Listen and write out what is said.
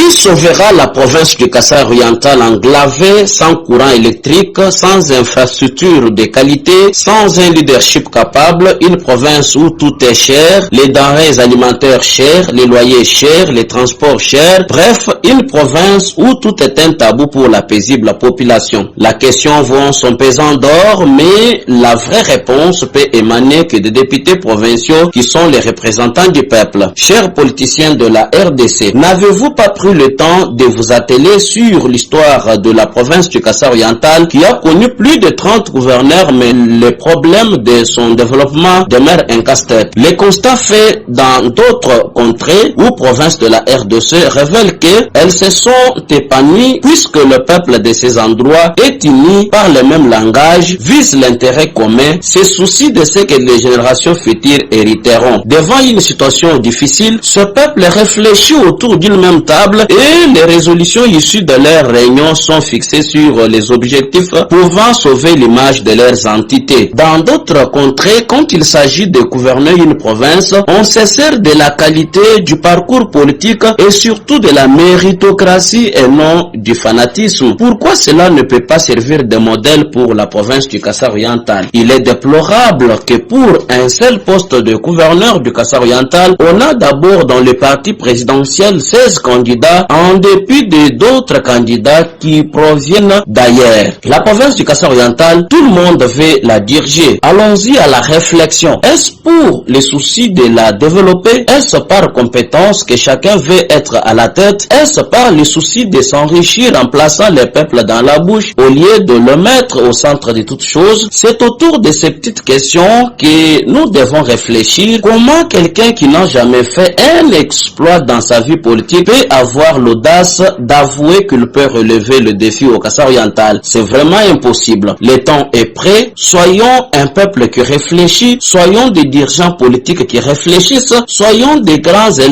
Qui sauvera la province du Kasaï oriental enclavée sans courant électrique, sans infrastructure de qualité, sans un leadership capable, une province où tout est cher, les denrées alimentaires chères, les loyers chers, les transports chers, bref, une province où tout est un tabou pour la paisible population. La question vaut son pesant d'or, mais la vraie réponse peut émaner que des députés provinciaux qui sont les représentants du peuple. Chers politiciens de la RDC, n'avez-vous pas pris le temps de vous atteler sur l'histoire de la province du Kasaï oriental qui a connu plus de 30 gouverneurs, mais les problèmes de son développement demeurent un casse-tête. Les constats faits dans d'autres contrées ou provinces de la RDC révèlent qu'elles se sont épanouies puisque le peuple de ces endroits est uni par le même langage, vise l'intérêt commun, se soucie de ce que les générations futures hériteront. Devant une situation difficile, ce peuple réfléchit autour d'une même table et les résolutions issues de leurs réunions sont fixées sur les objectifs pouvant sauver l'image de leurs entités. Dans d'autres contrées, quand il s'agit de gouverner une province, on se sert de la qualité du parcours politique et surtout de la méritocratie et non du fanatisme. Pourquoi cela ne peut pas servir de modèle pour la province du Kasaï oriental? Il est déplorable que pour un seul poste de gouverneur du Kasaï oriental, on a d'abord dans le parti présidentiel 16 candidats en dépit d'autres candidats qui proviennent d'ailleurs. La province du Kasaï oriental, tout le monde veut la diriger. Allons-y à la réflexion. Est-ce pour les soucis de la développer? Est-ce par compétence que chacun veut être à la tête? Est-ce par le souci de s'enrichir en plaçant les peuples dans la bouche au lieu de le mettre au centre de toutes choses? C'est autour de ces petites questions que nous devons réfléchir. Comment quelqu'un qui n'a jamais fait un exploit dans sa vie politique peut avoir l'audace d'avouer qu'il peut relever le défi au Kasaï oriental? C'est vraiment impossible. Le temps est prêt. Soyons un peuple qui réfléchit. Soyons des dirigeants politiques qui réfléchissent. Soyons des grands élèves